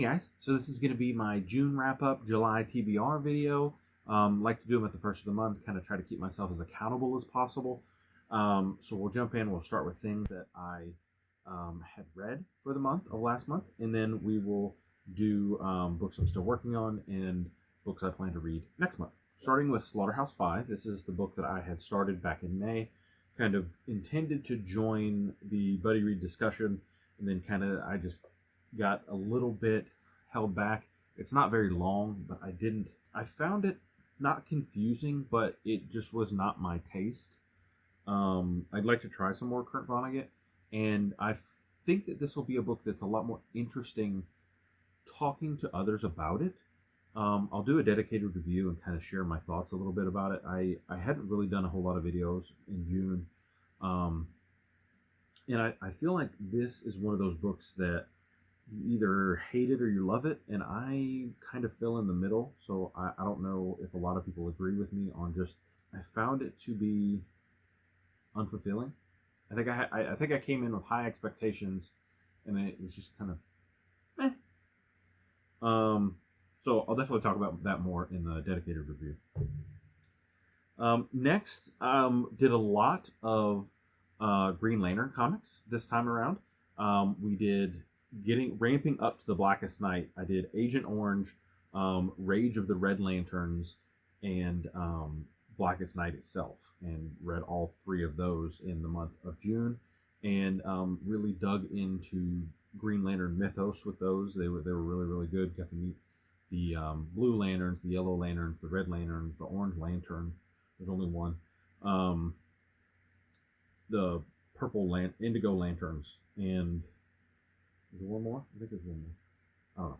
guys, so this is going to be my June wrap-up, July TBR video. Like to do them at the first of the month, kind of try to keep myself as accountable as possible. So we'll jump in, we'll start with things that I had read for the month of last month, and then we will do books I'm still working on and books I plan to read next month. Starting with Slaughterhouse-5, this is the book that I had started back in May, kind of intended to join the buddy read discussion, and then kind of I just got a little bit held back. It's not very long, but I found it not confusing, but it just was not my taste. I'd like to try some more Kurt Vonnegut, and I think that this will be a book that's a lot more interesting talking to others about it. I'll do a dedicated review and kind of share my thoughts a little bit about it. I hadn't really done a whole lot of videos in June, and I feel like this is one of those books that you either hate it or you love it, and I kind of fell in the middle, so I don't know if a lot of people agree with me on just, I found it to be unfulfilling. I think I came in with high expectations, and it was just kind of so I'll definitely talk about that more in the dedicated review. Next, did a lot of Green Lantern comics this time around. We did ramping up to the Blackest Night. I did Agent Orange, Rage of the Red Lanterns, and Blackest Night itself, and read all three of those in the month of June, and really dug into Green Lantern mythos with those. They were really, really good. Got to meet the Blue Lanterns, the Yellow Lanterns, the Red Lanterns, the Orange Lantern. There's only one. The Indigo Lanterns, and is there one more? I think there's one more. I don't know.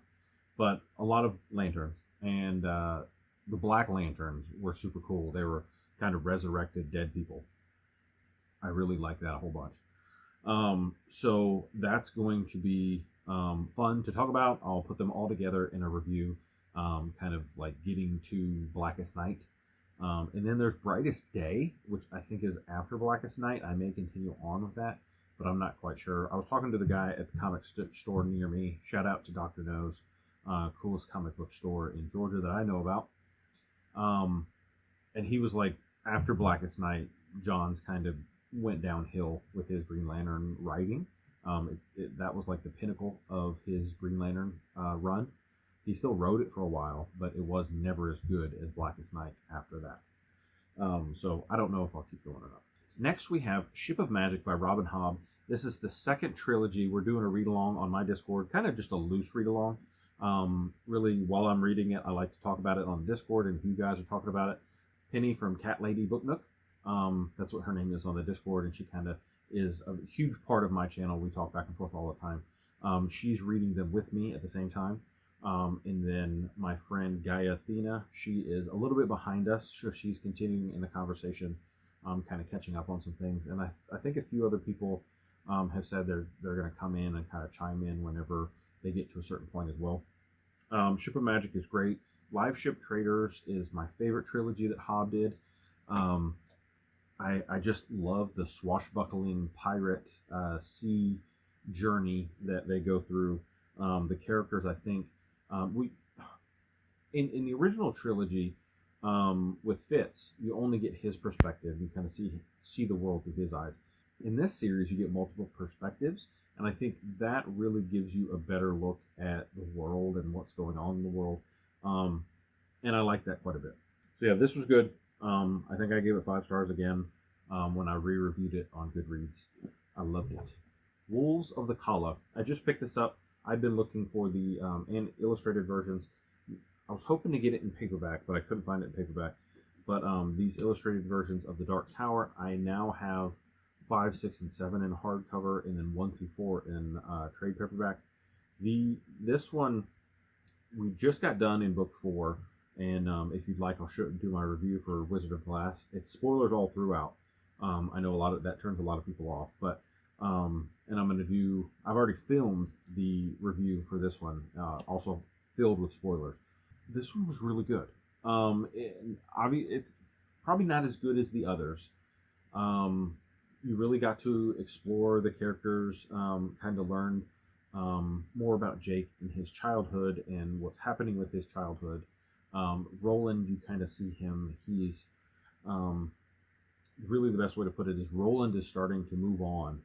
But a lot of lanterns, and the Black Lanterns were super cool. They were kind of resurrected dead people. I really like that a whole bunch. So that's going to be fun to talk about. I'll put them all together in a review, kind of like getting to Blackest Night. And then there's Brightest Day, which I think is after Blackest Night. I may continue on with that, but I'm not quite sure. I was talking to the guy at the comic store near me. Shout out to Dr. Nose, coolest comic book store in Georgia that I know about. And he was like, after Blackest Night, John's kind of went downhill with his Green Lantern writing. That was like the pinnacle of his Green Lantern run. He still wrote it for a while, but it was never as good as Blackest Night after that. So I don't know if I'll keep going or not. Next, we have Ship of Magic by Robin Hobb. This is the second trilogy. We're doing a read-along on my Discord, kind of just a loose read-along. Really, while I'm reading it, I like to talk about it on Discord, and if you guys are talking about it, Penny from Cat Lady Book Nook, that's what her name is on the Discord, and she kind of is a huge part of my channel. We talk back and forth all the time. She's reading them with me at the same time. And then my friend Gaia Athena, she is a little bit behind us, so she's continuing in the conversation, kind of catching up on some things. And I think a few other people have said they're going to come in and kind of chime in whenever they get to a certain point as well. Ship of Magic is great. Live Ship Traders is my favorite trilogy that Hobb did. I just love the swashbuckling pirate sea journey that they go through. The characters, I think, in the original trilogy with Fitz, you only get his perspective. You kind of see the world through his eyes. In this series, you get multiple perspectives, and I think that really gives you a better look at the world and what's going on in the world. And I like that quite a bit. So yeah, this was good. I think I gave it 5 stars again when I re-reviewed it on Goodreads. I loved it. Wolves of the Kala. I just picked this up. I've been looking for the illustrated versions. I was hoping to get it in paperback, but I couldn't find it in paperback. But these illustrated versions of The Dark Tower, I now have 5, 6, and 7 in hardcover, and then 1 through 4 in trade paperback. This one we just got done in book 4, and if you'd like, I'll do my review for Wizard of Glass. It's spoilers all throughout. I know that turns a lot of people off, but and I've already filmed the review for this one, also filled with spoilers. This one was really good. It's probably not as good as the others. You really got to explore the characters, kind of learn more about Jake and his childhood and what's happening with his childhood. Roland, you kind of see him. He's um, really, the best way to put it is Roland is starting to move on,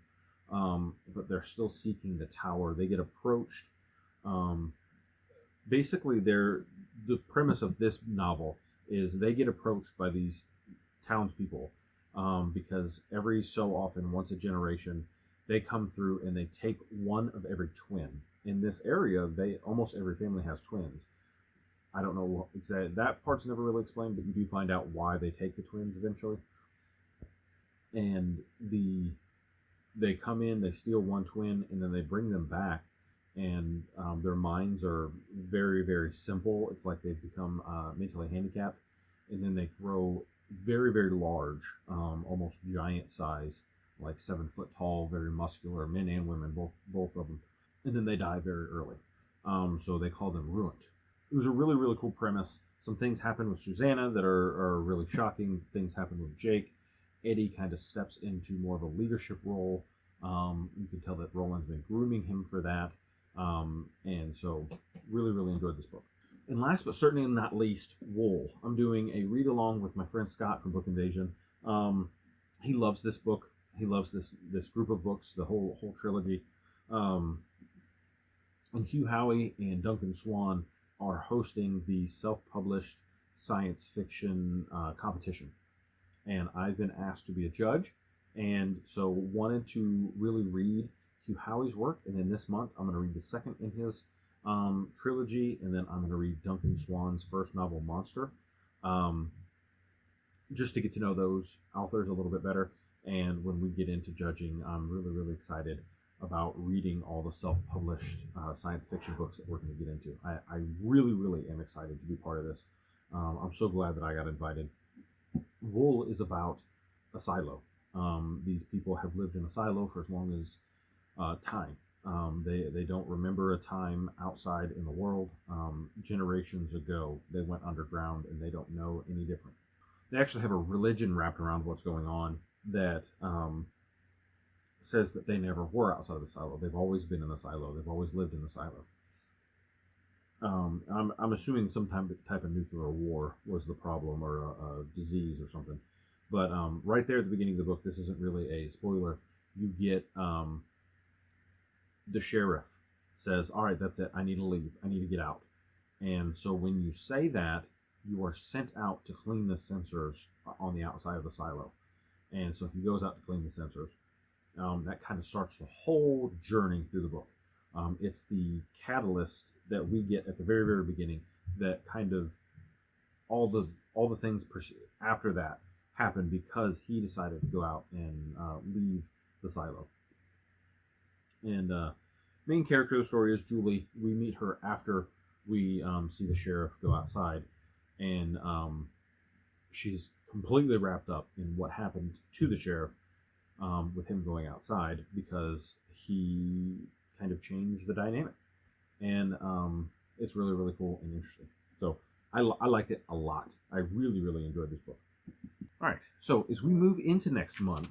but they're still seeking the tower. They get approached. Um, Basically, the premise of this novel is they get approached by these townspeople, because every so often, once a generation, they come through and they take one of every twin. In this area, they almost every family has twins. I don't know exactly, that part's never really explained, but you do find out why they take the twins eventually. And they come in, they steal one twin, and then they bring them back. And their minds are very, very simple. It's like they've become mentally handicapped, and then they grow very, very large, almost giant size, like 7 foot tall, very muscular, men and women, both of them. And then they die very early. So they call them ruined. It was a really, really cool premise. Some things happen with Susanna that are really shocking. Things happen with Jake. Eddie kind of steps into more of a leadership role. You can tell that Roland's been grooming him for that. And so really, really enjoyed this book. And last but certainly not least, Wool. I'm doing a read along with my friend Scott from Book Invasion. He loves this book. He loves this group of books, the whole trilogy. And Hugh Howey and Duncan Swan are hosting the self-published science fiction competition. And I've been asked to be a judge, and so wanted to really read Hugh Howey's work. And then this month, I'm going to read the second in his trilogy, and then I'm going to read Duncan Swan's first novel, Monster, just to get to know those authors a little bit better. And when we get into judging, I'm really, really excited about reading all the self-published science fiction books that we're going to get into. I really, really am excited to be part of this. I'm so glad that I got invited. Wool is about a silo. These people have lived in a silo for as long as time. They don't remember a time outside in the world. Generations ago, they went underground and they don't know any different. They actually have a religion wrapped around what's going on that says that they never were outside of the silo. They've always been in the silo. They've always lived in the silo. I'm assuming some type of nuclear war was the problem, or a disease or something. But right there at the beginning of the book, this isn't really a spoiler. You get the sheriff says, "All right, that's it. I need to leave. I need to get out." And so when you say that, you are sent out to clean the sensors on the outside of the silo. And so he goes out to clean the sensors. That kind of starts the whole journey through the book. It's the catalyst that we get at the very, very beginning that kind of all the things after that happen because he decided to go out and leave the silo. And main character of the story is Julie. We meet her after we see the sheriff go outside, and she's completely wrapped up in what happened to the sheriff with him going outside, because he kind of changed the dynamic. And it's really, really cool and interesting. So I liked it a lot. I really, really enjoyed this book. All right, so as we move into next month,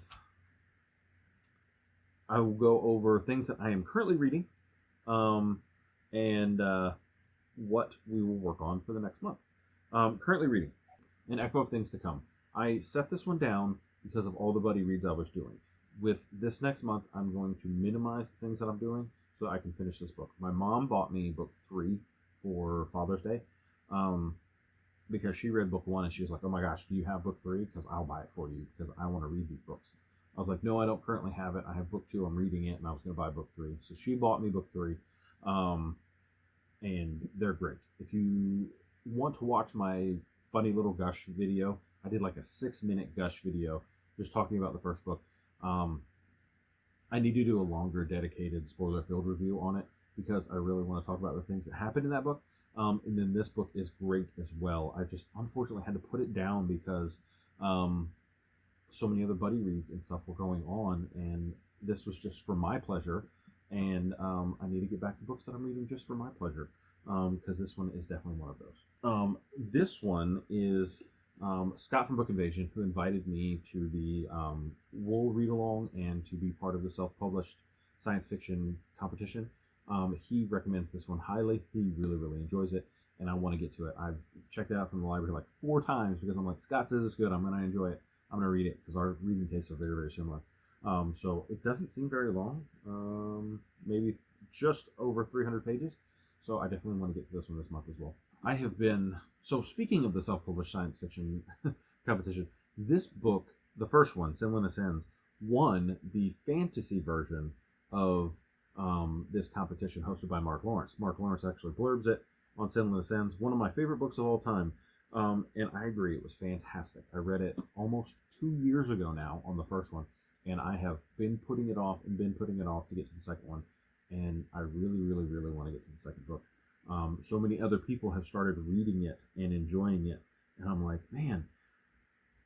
I will go over things that I am currently reading, and what we will work on for the next month. Currently reading An Echo of Things to Come. I set this one down because of all the buddy reads I was doing. With this next month, I'm going to minimize the things that I'm doing so that I can finish this book. My mom bought me book 3 for Father's Day, because she read book 1 and she was like, "Oh my gosh, do you have book 3? Because I'll buy it for you because I want to read these books." I was like, "No, I don't currently have it. I have book 2. I'm reading it, and I was going to buy book 3." So she bought me book 3, and they're great. If you want to watch my funny little gush video, I did like a 6-minute gush video just talking about the first book. I need to do a longer, dedicated, spoiler-filled review on it because I really want to talk about the things that happened in that book. And then this book is great as well. I just unfortunately had to put it down because so many other buddy reads and stuff were going on, and this was just for my pleasure. And I need to get back to books that I'm reading just for my pleasure, because this one is definitely one of those. This one is Scott from Book Invasion, who invited me to the Wool Readalong and to be part of the self-published science fiction competition. He recommends this one highly. He really, really enjoys it, and I want to get to it. I've checked it out from the library like 4 times because I'm like, Scott says it's good. I'm going to enjoy it. I'm going to read it because our reading tastes are very, very similar. So it doesn't seem very long, maybe just over 300 pages. So I definitely want to get to this one this month as well. I have been, so speaking of the self-published science fiction competition, this book, the first one, Sinlin Ascends, won the fantasy version of this competition hosted by Mark Lawrence. Mark Lawrence actually blurbs it on Sinlin Ascends, one of my favorite books of all time. And I agree, it was fantastic. I read it almost 2 years ago now on the first one, and I have been putting it off and been putting it off to get to the second one. And I really, really, really want to get to the second book. So many other people have started reading it and enjoying it, and I'm like, man,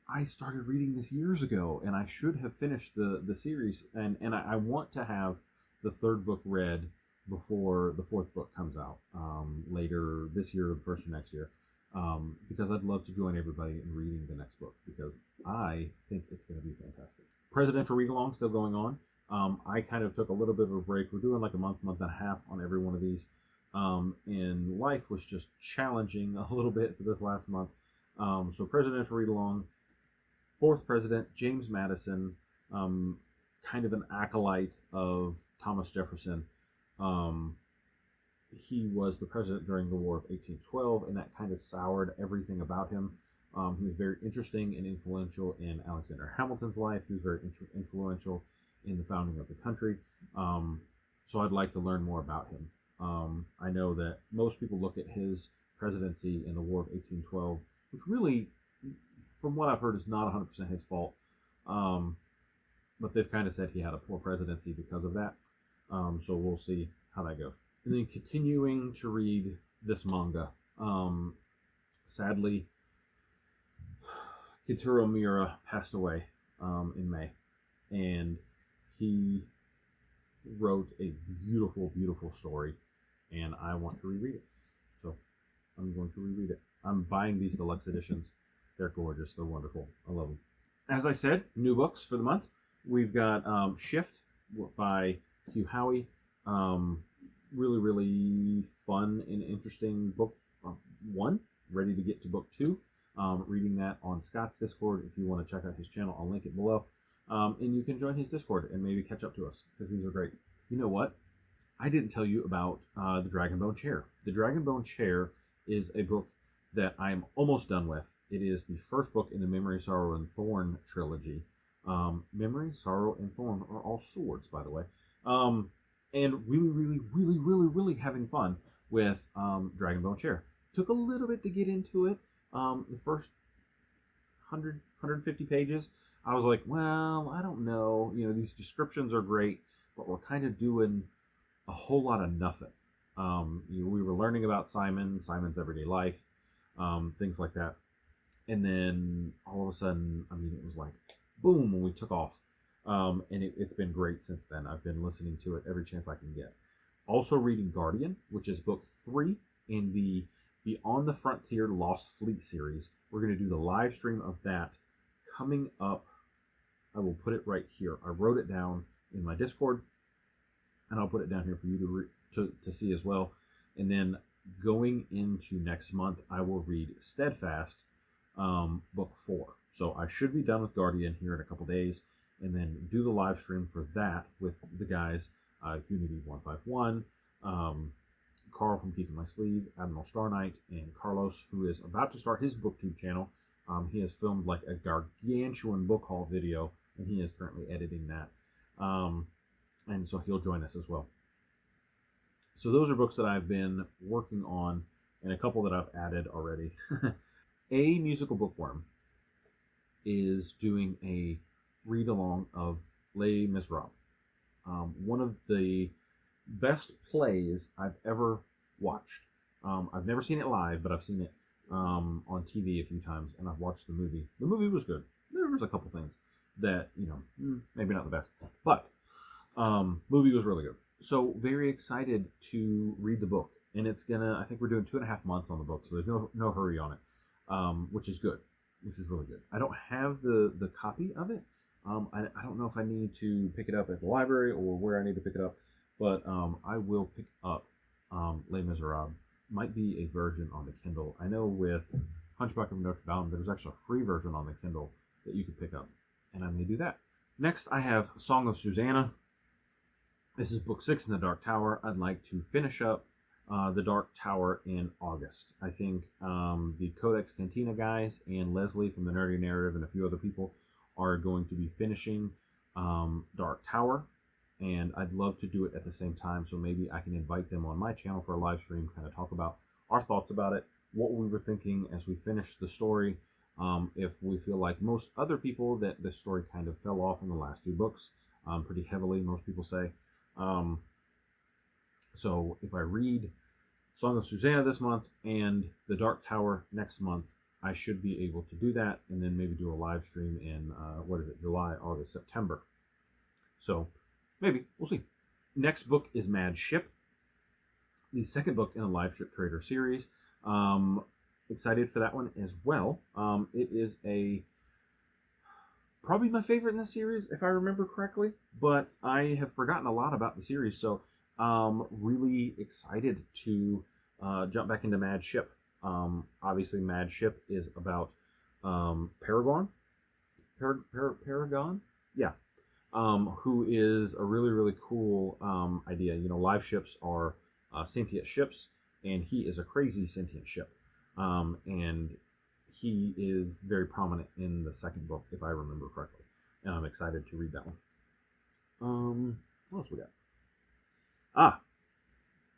I started reading this years ago, and I should have finished the series, and I want to have the third book read before the fourth book comes out later this year or the first of next year, because I'd love to join everybody in reading the next book, because I think it's going to be fantastic. Presidential read-along still going on. I kind of took a little bit of a break. We're doing like a month and a half on every one of these, and life was just challenging a little bit for this last month. So presidential read-along, fourth president, James Madison, kind of an acolyte of Thomas Jefferson. He was the president during the War of 1812, and that kind of soured everything about him. He was very interesting and influential in Alexander Hamilton's life. He was very influential in the founding of the country. So I'd like to learn more about him. I know that most people look at his presidency in the War of 1812, which really, from what I've heard, is not 100% his fault. But they've kind of said he had a poor presidency because of that. So we'll see how that goes. And then continuing to read this manga. Sadly, Kitaro Miura passed away in May. And he wrote a beautiful, beautiful story. And I want to reread it. So I'm going to reread it. I'm buying these deluxe editions. They're gorgeous. They're wonderful. I love them. As I said, new books for the month. We've got Shift by Hugh Howey. Really, really fun and interesting book one. Ready to get to book two. Reading that on Scott's Discord. If you want to check out his channel, I'll link it below. And you can join his Discord and maybe catch up to us, because these are great. You know what? I didn't tell you about the Dragonbone Chair. The Dragonbone Chair is a book that I'm almost done with. It is the first book in the Memory, Sorrow, and Thorn trilogy. Memory, Sorrow, and Thorn are all swords, by the way. And really, really, really, really, really having fun with Dragonbone Chair. Took a little bit to get into it. The first 150 pages, I was like, well, I don't know. You know, these descriptions are great, but we're kind of doing a whole lot of nothing. We were learning about Simon's everyday life, things like that. And then all of a sudden, I mean, it was like, boom, when we took off. And it's been great since then. I've been listening to it every chance I can get. Also reading Guardian, which is book 3 in the Beyond the Frontier Lost Fleet series. We're going to do the live stream of that coming up. I will put it right here. I wrote it down in my Discord, and I'll put it down here for you to see as well. And then going into next month, I will read Steadfast, book 4. So I should be done with Guardian here in a couple days, and then do the live stream for that with the guys, Unity 151, Carl from Keeping My Sleeve, Admiral Star Knight, and Carlos, who is about to start his booktube channel. He has filmed like a gargantuan book haul video, and he is currently editing that. And so he'll join us as well. So those are books that I've been working on, and a couple that I've added already. A Musical Bookworm is doing a read-along of Les Miserables. One of the best plays I've ever watched. I've never seen it live, but I've seen it on TV a few times, and I've watched the movie. The movie was good. There was a couple things that, maybe not the best, but movie was really good. So very excited to read the book, and it's I think we're doing 2.5 months on the book, so there's no hurry on it, which is good, which is really good. I don't have the copy of it. I don't know if I need to pick it up at the library or where I need to pick it up. but I will pick up Les Miserables. Might be a version on the Kindle. I know with Hunchback of Notre Dame, there's actually a free version on the Kindle that you can pick up, and I'm going to do that. Next, I have Song of Susanna. This is book 6 in the Dark Tower. I'd like to finish up the Dark Tower in August. I think the Codex Cantina guys and Leslie from the Nerdy Narrative and a few other people are going to be finishing Dark Tower, and I'd love to do it at the same time, so maybe I can invite them on my channel for a live stream, kind of talk about our thoughts about it, what we were thinking as we finished the story, if we feel like most other people that the story kind of fell off in the last 2 books pretty heavily, most people say. So if I read Song of Susanna this month and The Dark Tower next month, I should be able to do that, and then maybe do a live stream in, July, August, September. So maybe, we'll see. Next book is Mad Ship, the second book in the Live Ship Trader series. Excited for that one as well. It is probably my favorite in the series, if I remember correctly, but I have forgotten a lot about the series, so really excited to jump back into Mad Ship. Obviously, Mad Ship is about Paragon? Yeah. Who is a really, really cool idea. You know, live ships are sentient ships, and he is a crazy sentient ship. And he is very prominent in the second book, if I remember correctly. And I'm excited to read that one. What else we got?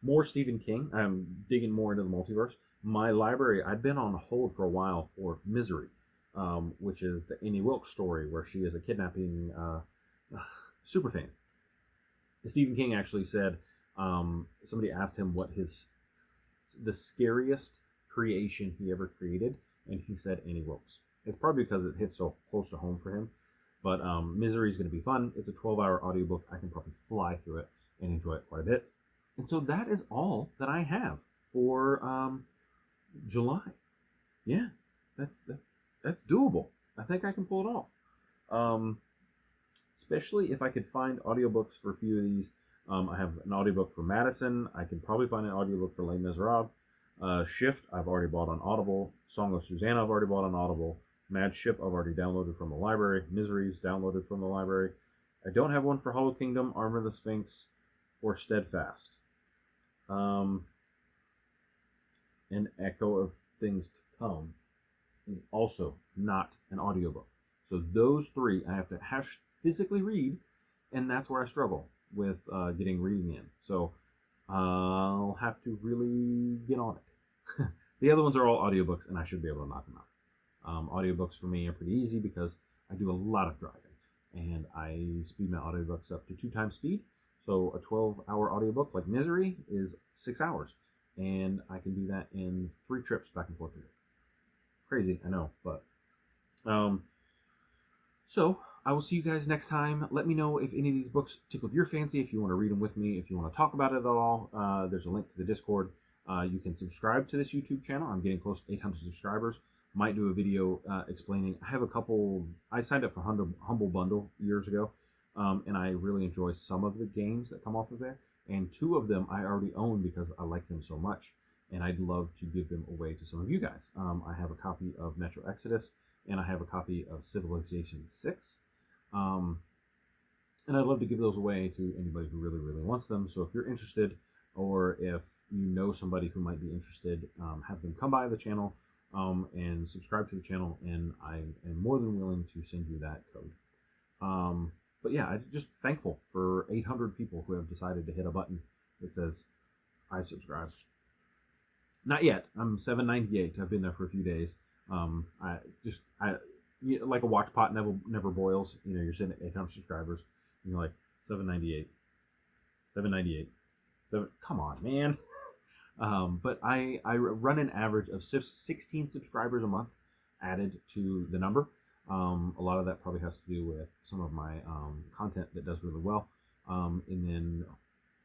More Stephen King. I'm digging more into the multiverse. My library, I'd been on hold for a while for Misery, which is the Annie Wilkes story where she is a kidnapping superfan. Stephen King actually said, somebody asked him what the scariest creation he ever created, and he said Annie Wilkes. It's probably because it hits so close to home for him, but Misery is going to be fun. It's a 12-hour audiobook. I can probably fly through it and enjoy it quite a bit. And so that is all that I have for July. Yeah, that's doable. I think I can pull it off. Especially if I could find audiobooks for a few of these. I have an audiobook for Madison. I can probably find an audiobook for Les Miserables. Shift, I've already bought on Audible. Song of Susanna, I've already bought on Audible. Mad Ship, I've already downloaded from the library. Misery's downloaded from the library. I don't have one for Hollow Kingdom, Armor of the Sphinx, or Steadfast. An Echo of Things to Come is also not an audiobook. So those 3 I have to physically read, and that's where I struggle with getting reading in. So I'll have to really get on it. The other ones are all audiobooks, and I should be able to knock them out. Audiobooks for me are pretty easy because I do a lot of driving, and I speed my audiobooks up to 2 times speed. So a 12-hour audiobook like Misery is 6 hours, and I can do that in 3 trips back and forth. Crazy, I know, but so I will see you guys next time. Let me know if any of these books tickled your fancy, if you want to read them with me, if you want to talk about it at all. There's a link to the Discord. You can subscribe to this YouTube channel. I'm getting close to 800 subscribers. Might do a video explaining. I have a couple. I signed up for Humble Bundle years ago, and I really enjoy some of the games that come off of there. And 2 of them I already own because I like them so much, and I'd love to give them away to some of you guys. I have a copy of Metro Exodus, and I have a copy of Civilization 6. And I'd love to give those away to anybody who really, really wants them. So if you're interested, or if you know somebody who might be interested, have them come by the channel and subscribe to the channel, and I am more than willing to send you that code. But yeah, I'm just thankful for 800 people who have decided to hit a button that says, I subscribe. Not yet. I'm 798. I've been there for a few days. Like a watch pot never boils. You know, you're sitting at 800 subscribers, and you're like, 798. Come on, man. But I run an average of 16 subscribers a month added to the number. A lot of that probably has to do with some of my content that does really well. And then,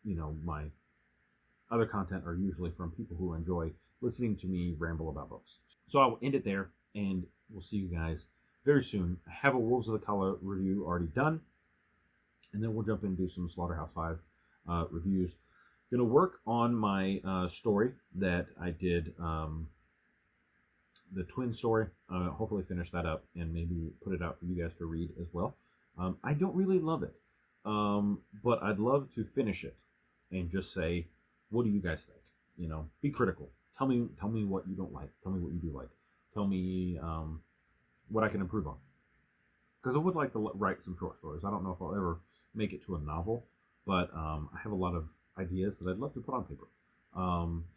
you know, my other content are usually from people who enjoy listening to me ramble about books. So I will end it there, and we'll see you guys very soon. I have a Wolves of the Color review already done, and then we'll jump into some Slaughterhouse 5 reviews. Going to work on my story that I did, the twin story. Hopefully finish that up and maybe put it out for you guys to read as well. I don't really love it, but I'd love to finish it and just say, what do you guys think? You know, be critical. Tell me what you don't like. Tell me what you do like. Tell me what I can improve on. Because I would like to write some short stories. I don't know if I'll ever make it to a novel, but I have a lot of ideas that I'd love to put on paper.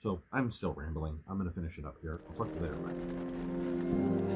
So I'm still rambling. I'm going to finish it up here. I'll talk to you later. Bye.